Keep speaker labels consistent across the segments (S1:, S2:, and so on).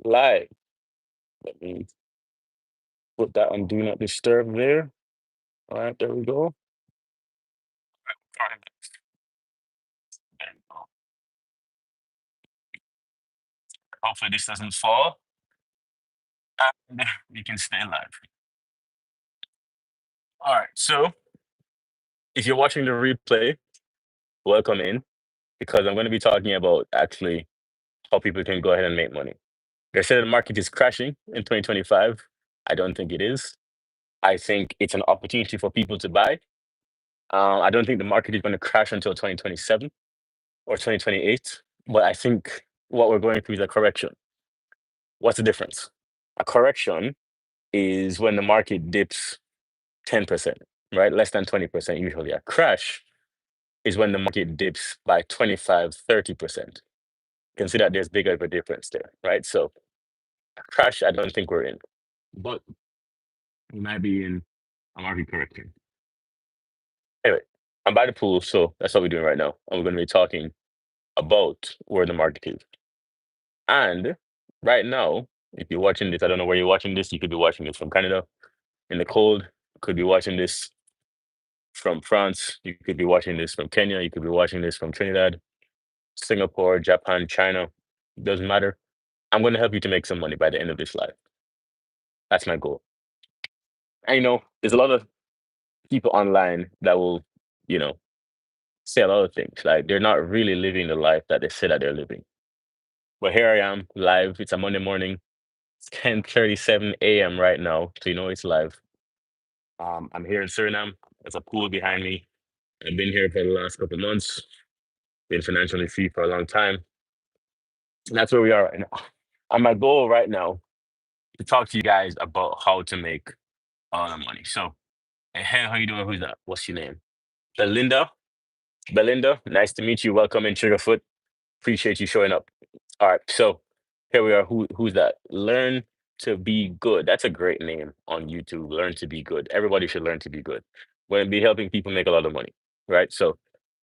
S1: Live. Let me put that on Do Not Disturb there. All right, there we go. Alright, there we go. Hopefully this doesn't fall and we can stay live. All right, so if you're watching the replay, welcome in because I'm going to be talking about actually how people can go ahead and make money. They said the market is crashing in 2025. I don't think it is. I think it's an opportunity for people to buy. I don't think the market is going to crash until 2027 or 2028, but I think what we're going through is a correction. What's the difference? A correction is when the market dips 10%, right? Less than 20% usually. A crash is when the market dips by 25, 30%. You can see that there's bigger of a difference there, right? So a crash, I don't think we're in, but we might be in a market correction. Anyway, I'm by the pool, so that's what we're doing right now. And we're going to be talking about where the market is. And right now, if you're watching this, I don't know where you're watching this. You could be watching this from Canada in the cold. You could be watching this from France. You could be watching this from Kenya. You could be watching this from Trinidad, Singapore, Japan, China. Doesn't matter. I'm going to help you to make some money by the end of this live. That's my goal. And there's a lot of people online that will, you know, say a lot of things. Like they're not really living the life that they say that they're living. But here I am live. It's a Monday morning. It's 10:37 a.m. right now, so it's live. I'm here in Suriname. There's a pool behind me. I've been here for the last couple of months. Been financially free for a long time. And that's where we are right now. And my goal right now to talk to you guys about how to make a lot of money. So, hey, how you doing? Who's that? What's your name? Belinda. Belinda, nice to meet you. Welcome in Sugarfoot. Appreciate you showing up. All right, so here we are. Who's that? Learn to be good. That's a great name on YouTube. Learn to be good. Everybody should learn to be good. We're gonna be helping people make a lot of money, right? So,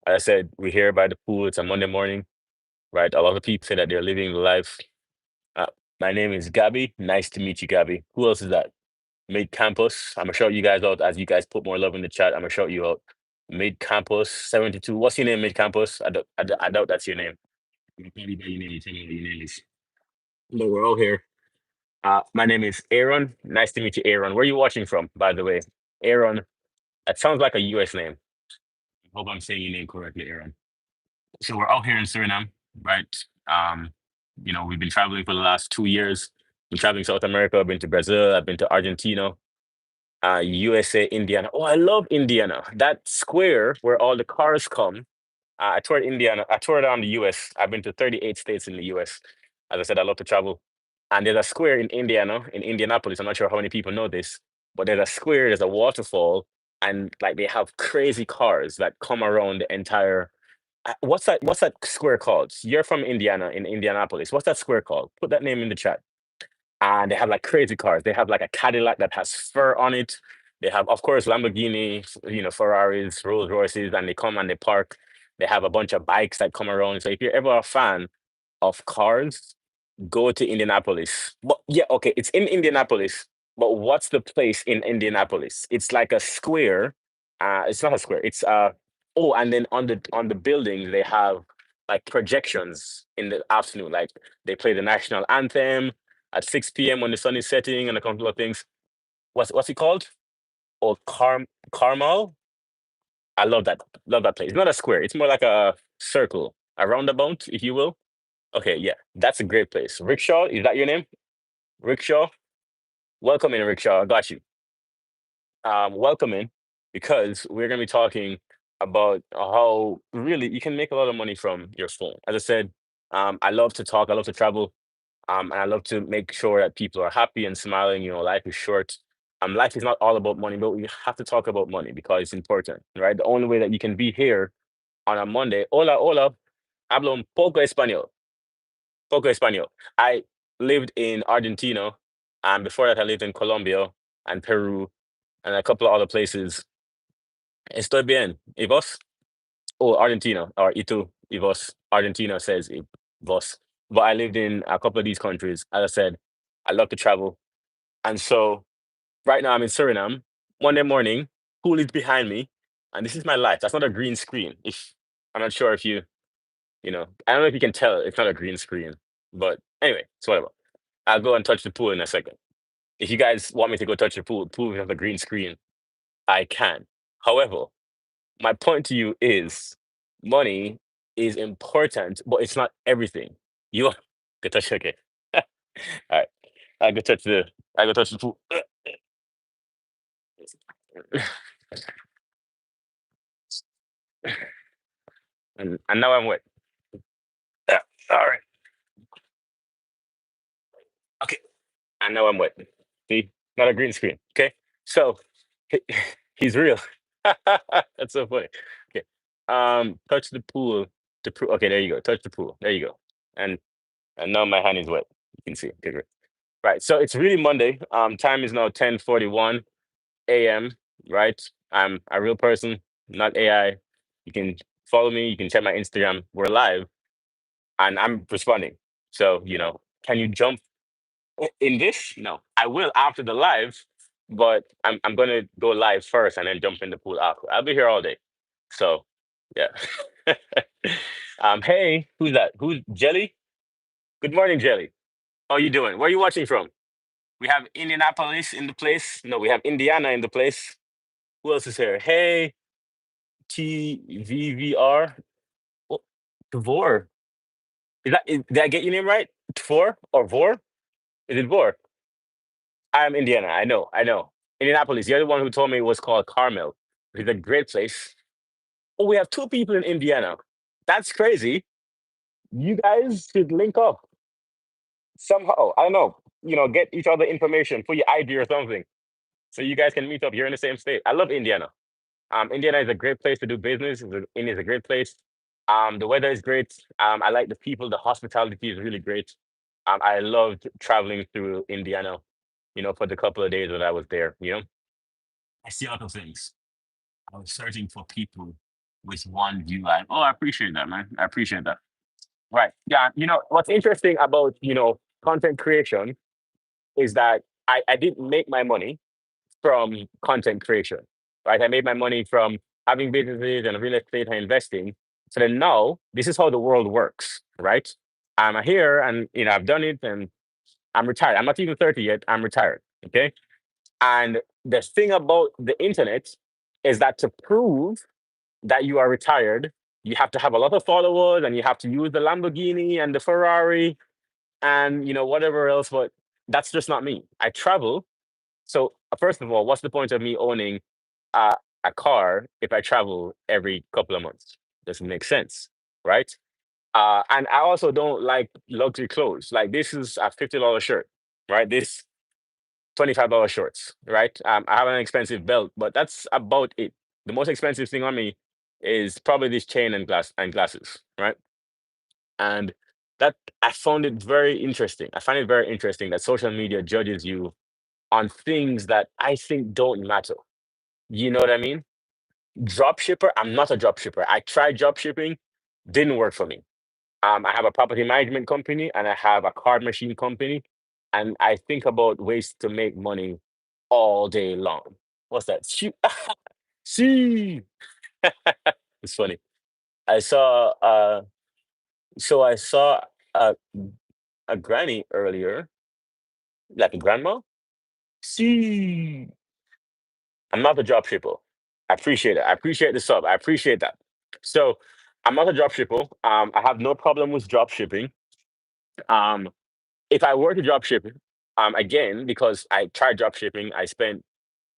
S1: as I said, we're here by the pool. It's a Monday morning, right? A lot of people say that they're living the life. Uh, my name is Gabby. Nice to meet you, Gabby. Who else is that? Mid Campus. I'm gonna shout you guys out as you guys put more love in the chat. I'm gonna shout you out. Mid Campus 72. What's your name, Mid Campus? I doubt that's your name. You can call you by your name. You tell me what your name is. But we're all here. My name is Aaron. Nice to meet you, Aaron. Where are you watching from, by the way? Aaron. That sounds like a US name. Hope I'm saying your name correctly, Aaron. So we're out here in Suriname, right? Um, we've been traveling for the last 2 years. Been traveling South America. I've been to Brazil. I've been to Argentina, USA, Indiana. Oh, I love Indiana. That square where all the cars come. I toured Indiana. I toured around the US. I've been to 38 states in the US. As I said, I love to travel. And there's a square in Indiana, in Indianapolis. I'm not sure how many people know this, but there's a square, there's a waterfall, and like they have crazy cars that come around the entire. What's that square called? You're from Indiana, in Indianapolis. What's that square called? Put that name in the chat. And they have like crazy cars. They have like a Cadillac that has fur on it. They have, of course, Lamborghini, Ferraris, Rolls Royces, and they come and they park. They have a bunch of bikes that come around. So if you're ever a fan of cars, go to Indianapolis. But yeah, okay, it's in Indianapolis. But what's the place in Indianapolis? It's like a square. It's not a square. It's oh, and then on the buildings they have like projections in the afternoon. Like they play the national anthem at 6 p.m. when the sun is setting and a couple of things. What's it called? Oh, Carmel. I love that. Love that place. It's not a square. It's more like a circle, a roundabout, if you will. Okay, yeah, that's a great place. Rickshaw, is that your name? Rickshaw, welcome in, Rickshaw. I got you. Welcome in because we're going to be talking about how really you can make a lot of money from your phone. As I said, I love to talk, I love to travel, and I love to make sure that people are happy and smiling. Life is short. Life is not all about money, but we have to talk about money because it's important, right? The only way that you can be here on a Monday. Hola, hola, hablo un poco español. Poco español. I lived in Argentina, and before that, I lived in Colombia and Peru and a couple of other places. Estoy bien. ¿Y vos? Oh, Argentina. Or ¿y tú? ¿Y vos? Argentina says ¿y vos? but I lived in a couple of these countries. As I said, I love to travel. And so right now I'm in Suriname. Monday morning, pool is behind me, and this is my life. That's not a green screen. If I'm not sure if I don't know if you can tell it's not a green screen, but anyway, it's whatever. I'll go and touch the pool in a second. If you guys want me to go touch the pool with a green screen, I can. However, my point to you is money is important, but it's not everything. You go touch okay. All right. I go touch the I go touch the pool. And now I'm wet. Yeah. All right. Okay. And now I'm wet. See? Not a green screen. Okay. So he- he's real. That's so funny. Okay. Touch the pool. The pool. Okay, there you go. Touch the pool. There you go. And and now my hand is wet. You can see. Okay, great. Right. So it's really Monday. Time is now 10:41 a.m. Right. I'm a real person, not AI. You can follow me. You can check my Instagram. We're live, and I'm responding. So can you jump in this? No, I will after the live, but I'm gonna go live first and then jump in the pool after. I'll be here all day. So yeah. Hey, who's that? Who's Jelly? Good morning, Jelly. How you doing? Where are you watching from? We have Indianapolis in the place. No, we have Indiana in the place. Who else is here? Hey, TVVR. Oh, Tvor. Did I get your name right? Tvor or Vor? Is it Vor? I'm Indiana. I know. I know. Indianapolis. The other one who told me it was called Carmel. It's a great place. Oh, we have two people in Indiana. That's crazy. You guys should link up somehow. I don't know. Get each other information for your ID or something, so you guys can meet up. You're in the same state. I love Indiana. Indiana is a great place to do business. India is a great place. The weather is great. I like the people. The hospitality is really great. I loved traveling through Indiana, for the couple of days that I was there. I see a lot of things. I was searching for people with one view line. Oh, I appreciate that, man. I appreciate that. Right. Yeah. What's interesting about, content creation is that I didn't make my money from content creation, right? I made my money from having businesses and real estate and investing. So then now this is how the world works, right? I'm here and I've done it and I'm retired. I'm not even 30 yet. I'm retired. Okay. And the thing about the internet is that to prove that you are retired, you have to have a lot of followers and you have to use the Lamborghini and the Ferrari and whatever else. But that's just not me. I travel. So first of all, what's the point of me owning a, a car if I travel every couple of months? Doesn't make sense, right? And I also don't like luxury clothes. Like this is a $50 shirt, right? This $25 shorts, right? I have an expensive belt, but that's about it. The most expensive thing on me is probably this chain and glasses, right? And that I found it very interesting. I find it very interesting that social media judges you on things that I think don't matter. You know what I mean? Drop shipper, I'm not a drop shipper. I tried drop shipping, didn't work for me. I have a property management company and I have a card machine company, and I think about ways to make money all day long. What's that? Shoot. See, it's funny. I saw I saw a a granny earlier, like a grandma. See, I'm not a drop shipper. I appreciate it. I appreciate the sub. I appreciate that. So I'm not a drop shipper. I have no problem with drop shipping. Um, if I were to drop ship, again, because I tried drop shipping, I spent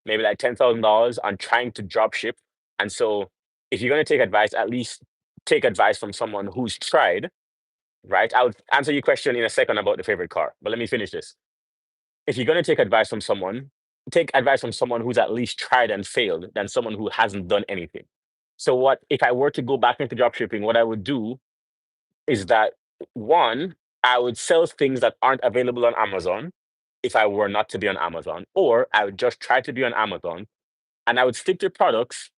S1: maybe like $10,000 on trying to drop ship. And so if you're gonna take advice, at least take advice from someone who's tried, right? I'll answer your question in a second about the favorite car, but let me finish this. If you're gonna take advice from someone, take advice from someone who's at least tried and failed than someone who hasn't done anything. So what if I were to go back into drop shipping, what I would do is that one, I would sell things that aren't available on Amazon if I were not to be on Amazon, or I would just try to be on Amazon and I would stick to products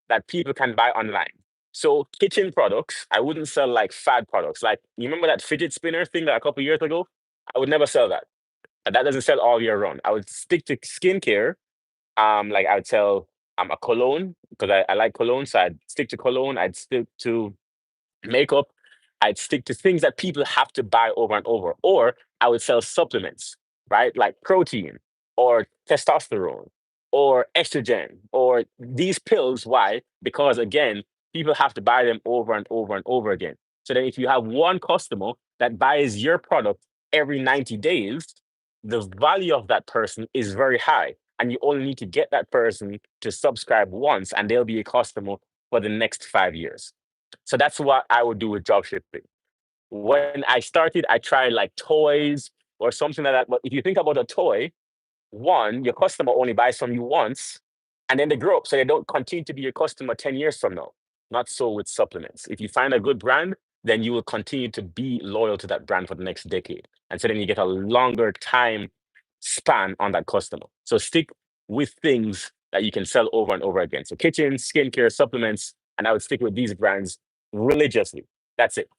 S1: that people can buy online. So kitchen products, I wouldn't sell like fad products. Like you remember that fidget spinner thing that a couple years ago? I would never sell that. And that doesn't sell all year round. I would stick to skincare. Like I would sell a cologne because I like cologne. So I'd stick to cologne. I'd stick to makeup. I'd stick to things that people have to buy over and over. Or I would sell supplements, right? Like protein or testosterone or estrogen or these pills. Why? Because again, people have to buy them over and over and over again. So then if you have one customer that buys your product every 90 days, the value of that person is very high. And you only need to get that person to subscribe once and they'll be a customer for the next 5 years. So that's what I would do with drop shipping. When I started, I tried like toys or something like that. But if you think about a toy, one, your customer only buys from you once and then they grow up. So they don't continue to be your customer 10 years from now. Not so with supplements. If you find a good brand, then you will continue to be loyal to that brand for the next decade. And so then you get a longer time span on that customer. So stick with things that you can sell over and over again. So kitchen, skincare, supplements, and I would stick with these brands religiously. That's it.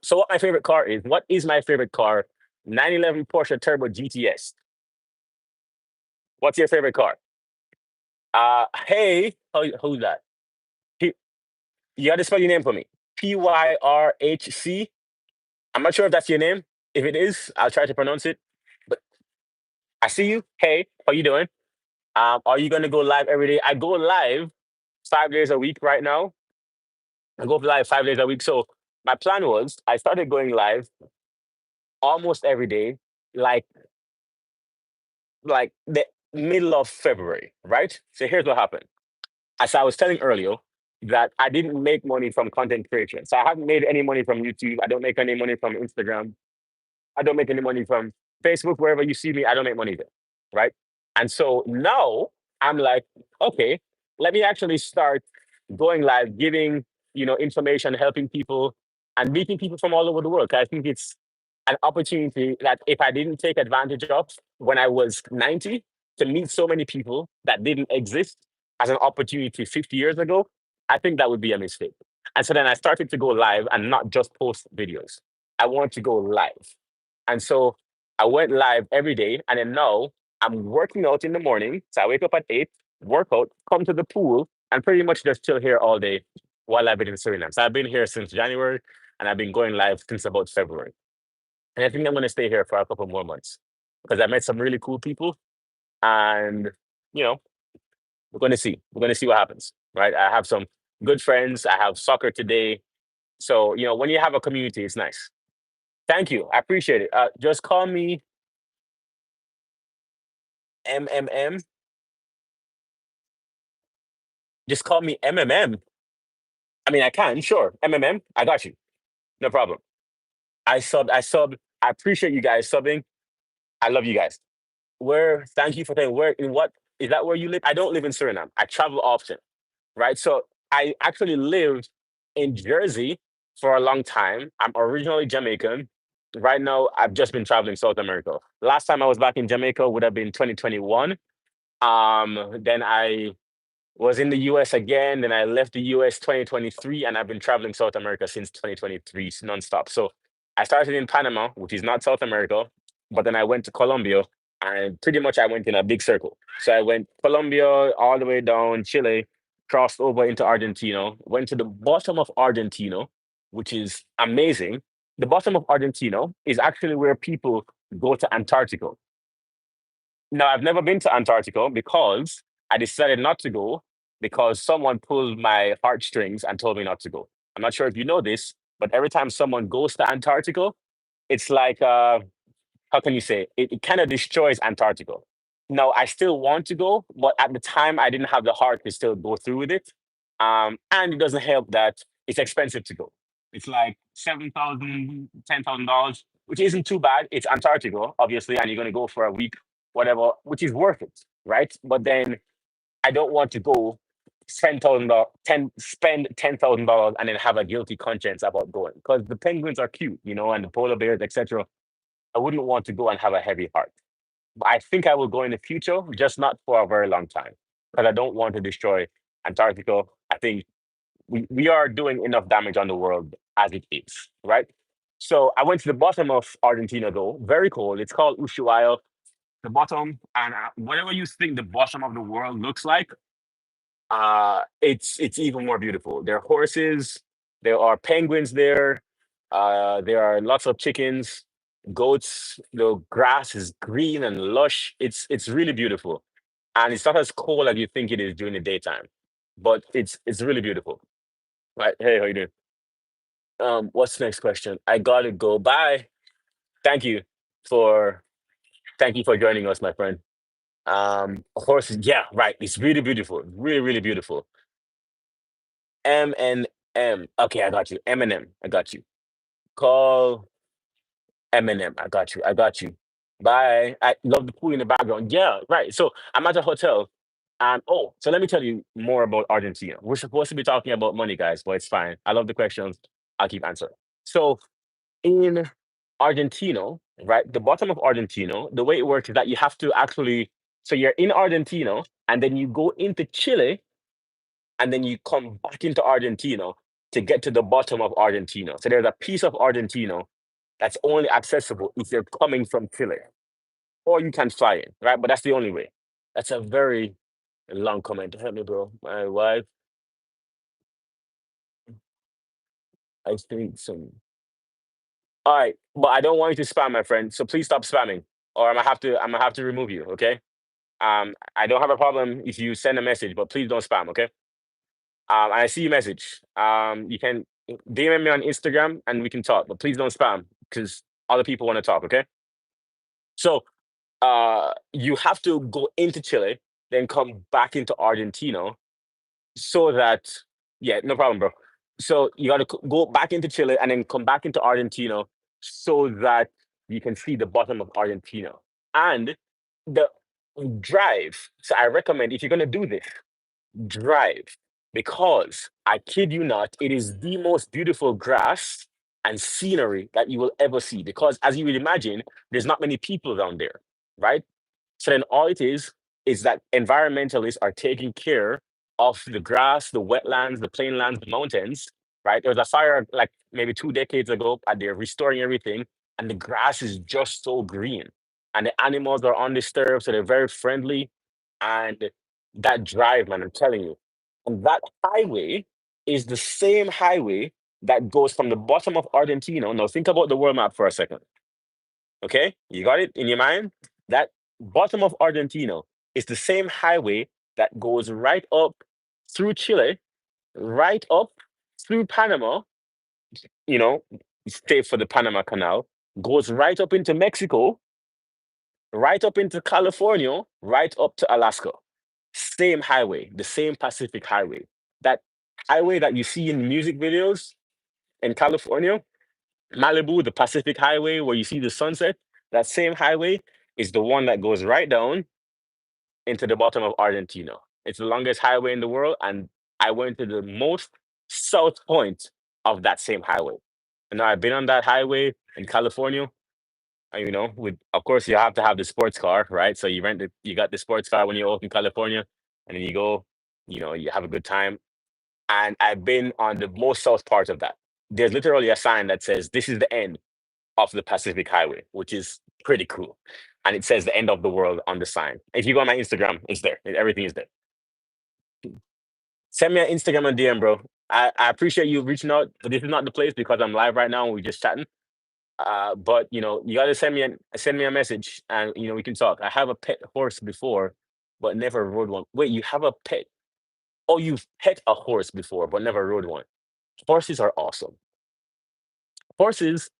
S1: So what my favorite car is? What is my favorite car? 911 Porsche Turbo GTS. What's your favorite car? Hey, who's that? P- you got to spell your name for me. Pyrhc. I'm not sure if that's your name. If it is, I'll try to pronounce it. But I see you. Hey, how you doing? Are you gonna go live every day? I go live 5 days a week right now. I go live 5 days a week. So my plan was I started going live almost every day, like the middle of February, right? So here's what happened. As I was telling earlier, that I didn't make money from content creation. So I haven't made any money from YouTube. I don't make any money from Instagram. I don't make any money from Facebook. Wherever you see me, I don't make money there, right? And so now I'm like, okay, let me actually start going live, giving information, helping people, and meeting people from all over the world. 'Cause I think it's an opportunity that if I didn't take advantage of when I was 90 to meet so many people that didn't exist as an opportunity 50 years ago, I think that would be a mistake. And so then I started to go live and not just post videos. I want to go live. And so I went live every day. And then now I'm working out in the morning. So I wake up at 8, work out, come to the pool, and pretty much just chill here all day while I've been in Suriname. So I've been here since January and I've been going live since about February. And I think I'm going to stay here for a couple more months because I met some really cool people. And, you know, we're going to see. We're going to see what happens, right? I have some good friends. I have soccer today. So, when you have a community, it's nice. Thank you. I appreciate it. Just call me MMM. Just call me MMM. I mean, I can, sure. MMM. I got you. No problem. I sub. I sub. I appreciate you guys subbing. I love you guys. Where? Thank you for saying where. In what is that? Where you live? I don't live in Suriname. I travel often, right? So I actually lived in Jersey for a long time. I'm originally Jamaican. Right now, I've just been traveling South America. Last time I was back in Jamaica would have been 2021. Then I was in the US again. Then I left the US 2023, and I've been traveling South America since 2023 nonstop. So I started in Panama, which is not South America, but then I went to Colombia, and pretty much I went in a big circle. So I went Colombia all the way down Chile, crossed over into Argentina, went to the bottom of Argentina, which is amazing. The bottom of Argentina is actually where people go to Antarctica. No, I've never been to Antarctica because I decided not to go because someone pulled my heartstrings and told me not to go. I'm not sure if you know this, but every time someone goes to Antarctica, it's like how can you say it kind of destroys Antarctica. Now I still want to go, but at the time I didn't have the heart to still go through with it. And it doesn't help that it's expensive to go. It's like $7,000, $10,000, which isn't too bad. It's Antarctica, obviously, and you're gonna go for a week, whatever, which is worth it, right? But then I don't want to go $10,000, spend $10,000 and then have a guilty conscience about going because the penguins are cute, and the polar bears, etc. I wouldn't want to go and have a heavy heart. But I think I will go in the future, just not for a very long time, because I don't want to destroy Antarctica. I think we are doing enough damage on the world as it is, right? So I went to the bottom of Argentina though, very cold. It's called Ushuaia, the bottom, and whatever you think the bottom of the world looks like, it's even more beautiful. There are horses, there are penguins there, there are lots of chickens, goats. The grass is green and lush. It's really beautiful, and it's not as cold as you think it is during the daytime, but it's really beautiful. Right? Hey, how you doing? What's the next question? I gotta go. Bye. Thank you for thank you for joining us, my friend. Horses. Yeah, right. It's really beautiful. Really, really beautiful. M and M. Okay, I got you. Eminem. I got you. Call Eminem. I got you. I got you. Bye. I love the pool in the background. Yeah, right. So I'm at a hotel. Oh, so let me tell you more about Argentina. We're supposed to be talking about money, guys, but it's fine. I love the questions. I'll keep answering. So in Argentina, right, the bottom of Argentina, the way it works is that you have to actually, so you're in Argentina and then you go into Chile and then you come back into Argentina to get to the bottom of Argentina. So there's a piece of Argentina that's only accessible if you're coming from Chile, or you can fly in, right? But that's the only way. That's a very long comment. Help me, bro. My wife, I think some. All right, but I don't want you to spam, my friend. So please stop spamming, or I'm gonna have to remove you. Okay. I don't have a problem if you send a message, but please don't spam. Okay. I see your message. You can DM me on Instagram and we can talk, but please don't spam because other people want to talk. Okay. So you have to go into Chile, then come back into Argentina so that, yeah, no problem, bro. So you got to go back into Chile and then come back into Argentina so that you can see the bottom of Argentina. And the drive. So I recommend if you're going to do this, drive, because I kid you not, it is the most beautiful grass and scenery that you will ever see. Because as you would imagine, there's not many people down there, right? So then all it is that environmentalists are taking care of the grass, the wetlands, the plainlands, the mountains, right? There was a fire like maybe 2 decades ago, and they're restoring everything, and the grass is just so green. And the animals are undisturbed, so they're very friendly. And that drive, man, I'm telling you. And that highway is the same highway that goes from the bottom of Argentina. Now think about the world map for a second. Okay, you got it in your mind? That bottom of Argentina is the same highway that goes right up through Chile, right up through Panama, you know, stay for the Panama Canal, goes right up into Mexico, right up into California, right up to Alaska. Same highway, the same Pacific Highway. That highway that you see in music videos in California, Malibu, the Pacific Highway where you see the sunset, that same highway is the one that goes right down into the bottom of Argentina. It's the longest highway in the world, and I went to the most south point of that same highway. And now I've been on that highway in California. And, with of course you have to have the sports car, right? So you got the sports car when you're out in California, and then you go, you have a good time. And I've been on the most south part of that. There's literally a sign that says this is the end of the Pacific Highway, which is pretty cool. And it says the end of the world on the sign. If you go on my Instagram, it's there. Everything is there. Send me an Instagram and DM, bro. I appreciate you reaching out, but this is not the place because I'm live right now and we're just chatting. But you gotta send me a message and we can talk. I have a pet horse before, but never rode one. Wait, you have a pet? Oh, you've pet a horse before, but never rode one. Horses are awesome. Horses,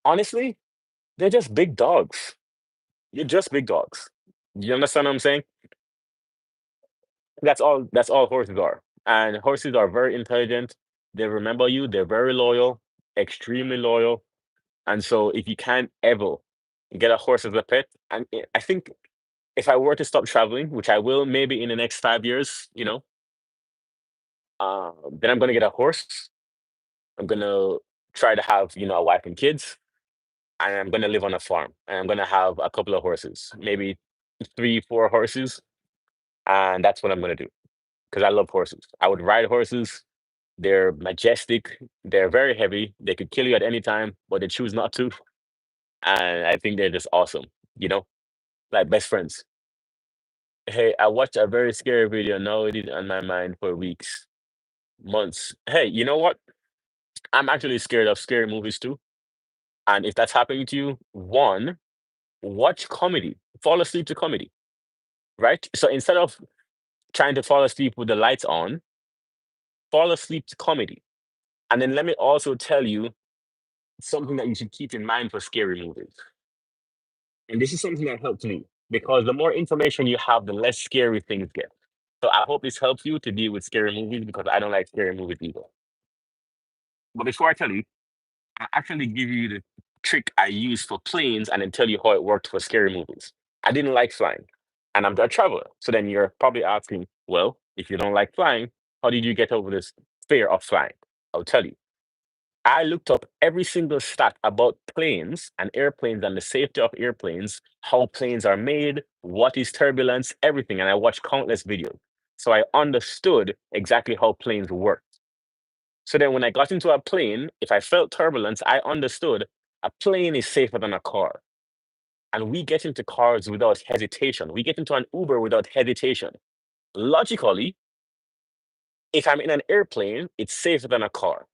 S1: honestly, they're just big dogs. You're just big dogs. You understand what I'm saying? That's all horses are. And horses are very intelligent. They remember you, they're very loyal, extremely loyal. And so if you can't ever get a horse as a pet, and I think if I were to stop traveling, which I will maybe in the next 5 years, then I'm gonna get a horse. I'm gonna try to have, a wife and kids, and I'm gonna live on a farm, and I'm gonna have a couple of horses, maybe 3, 4 horses, and that's what I'm gonna do because I love horses. I would ride horses. They're majestic. They're very heavy. They could kill you at any time, but they choose not to. And I think they're just awesome, you know, like best friends. Hey, I watched a very scary video. Now it is on my mind for weeks, months. Hey, you know what? I'm actually scared of scary movies too. And if that's happening to you, one, watch comedy. Fall asleep to comedy, right? So instead of trying to fall asleep with the lights on, fall asleep to comedy. And then let me also tell you something that you should keep in mind for scary movies. And this is something that helped me because the more information you have, the less scary things get. So I hope this helps you to deal with scary movies because I don't like scary movies either. But before I tell you, I actually give you the trick I use for planes and then tell you how it worked for scary movies. I didn't like flying and I'm a traveler. So then you're probably asking, well, if you don't like flying, how did you get over this fear of flying? I'll tell you. I looked up every single stat about planes and airplanes and the safety of airplanes, how planes are made, what is turbulence, everything. And I watched countless videos. So I understood exactly how planes work. So then when I got into a plane, if I felt turbulence, I understood a plane is safer than a car. And we get into cars without hesitation. We get into an Uber without hesitation. Logically, if I'm in an airplane, it's safer than a car.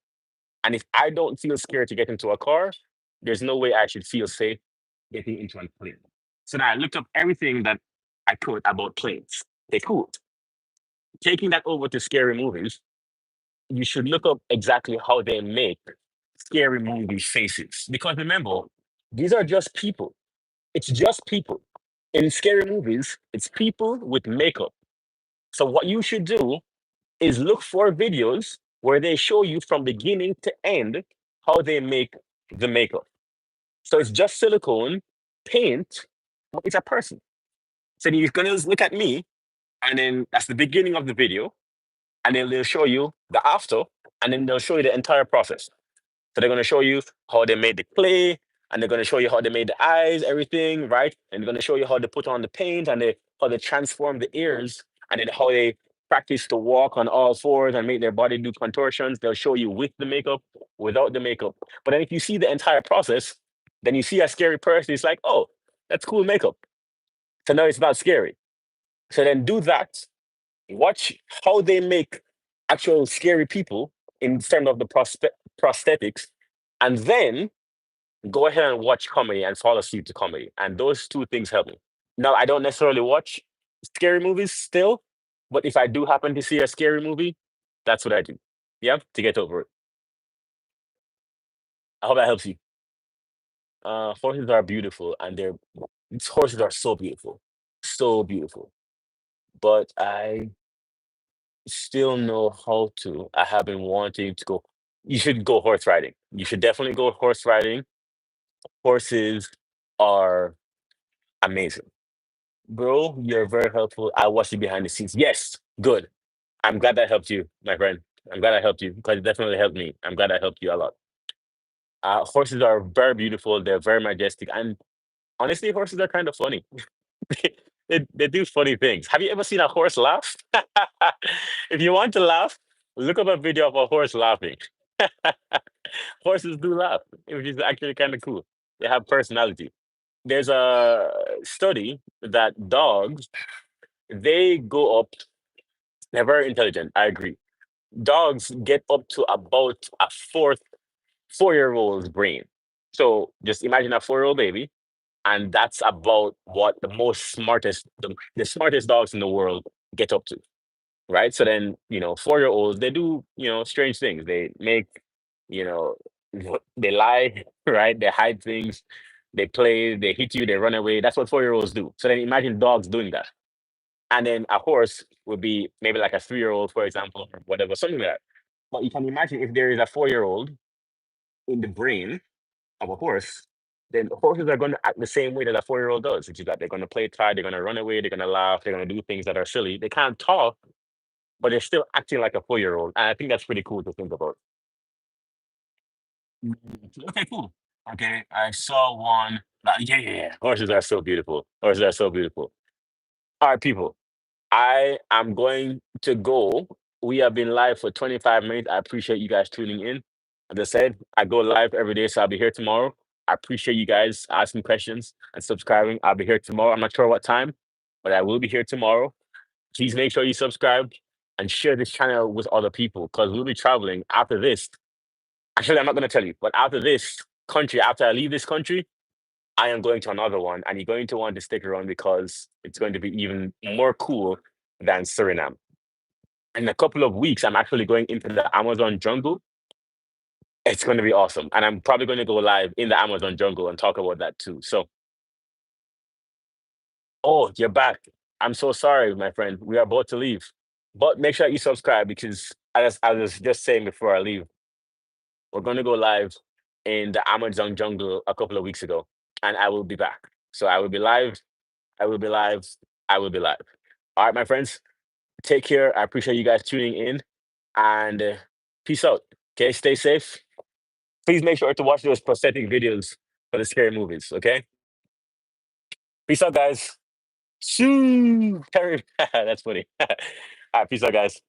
S1: And if I don't feel scared to get into a car, there's no way I should feel safe getting into a plane. So now I looked up everything that I could about planes. Okay, cool. Taking that over to scary movies, you should look up exactly how they make scary movie faces. Because remember, these are just people. It's just people. In scary movies, it's people with makeup. So what you should do is look for videos where they show you from beginning to end how they make the makeup. So it's just silicone, paint, but it's a person. So you're gonna look at me, and then that's the beginning of the video, and then they'll show you the after, and then they'll show you the entire process. So they're gonna show you how they made the clay, and they're gonna show you how they made the eyes, everything, right? And they're gonna show you how they put on the paint and how they transform the ears, and then how they practice to walk on all fours and make their body do contortions. They'll show you with the makeup, without the makeup. But then if you see the entire process, then you see a scary person. It's like, oh, that's cool makeup. So now it's not scary. So then do that. Watch how they make actual scary people in terms of the prosthetics, and then go ahead and watch comedy and fall asleep to comedy. And those two things help me. Now, I don't necessarily watch scary movies still, but if I do happen to see a scary movie, that's what I do. Yep, to get over it. I hope that helps you. Horses are beautiful, and these horses are so beautiful, so beautiful. But I still know how to. I have been wanting to go. You should go horse riding. You should definitely go horse riding. Horses are amazing. Bro, you're very helpful. I watched you behind the scenes. Yes, good. I'm glad that helped you, my friend. I'm glad I helped you because it definitely helped me. I'm glad I helped you a lot. Horses are very beautiful. They're very majestic. And honestly, horses are kind of funny. They do funny things. Have you ever seen a horse laugh? If you want to laugh, look up a video of a horse laughing. Horses do laugh, which is actually kind of cool. They have personality. There's a study that dogs, they go up, they're very intelligent. I agree. Dogs get up to about a 4-year-old's brain. So just imagine a 4-year-old baby, and that's about what the smartest dogs in the world get up to, right? So then, 4-year-olds, they do, strange things. They make, you know, they lie, right? They hide things, they play, they hit you, they run away. That's what 4-year-olds do. So then imagine dogs doing that. And then a horse would be maybe like a 3-year-old, for example, or whatever, something like that. But you can imagine if there is a 4-year-old in the brain of a horse, then horses are going to act the same way that a 4-year-old does, which is that they're going to play tied, they're going to run away, they're going to laugh, they're going to do things that are silly. They can't talk, but they're still acting like a 4-year-old. And I think that's pretty cool to think about. Okay, cool. Okay, I saw one. Yeah, yeah, yeah. Horses are so beautiful. Horses are so beautiful. All right, people. I am going to go. We have been live for 25 minutes. I appreciate you guys tuning in. As I said, I go live every day, so I'll be here tomorrow. I appreciate you guys asking questions and subscribing. I'll be here tomorrow. I'm not sure what time, but I will be here tomorrow. Please make sure you subscribe and share this channel with other people because we'll be traveling after this. Actually, I'm not going to tell you, but after this country, after I leave this country, I am going to another one, and you're going to want to stick around because it's going to be even more cool than Suriname. In a couple of weeks, I'm actually going into the Amazon jungle. It's going to be awesome. And I'm probably going to go live in the Amazon jungle and talk about that too. So, oh, you're back. I'm so sorry, my friend. We are about to leave. But make sure you subscribe because, as I was just saying before I leave, we're going to go live in the Amazon jungle a couple of weeks ago, and I will be back. So I will be live. I will be live. I will be live. All right, my friends. Take care. I appreciate you guys tuning in, and peace out. Okay, stay safe. Please make sure to watch those prosthetic videos for the scary movies. Okay, peace out, guys. Shoo, Terry. That's funny. All right, peace out, guys.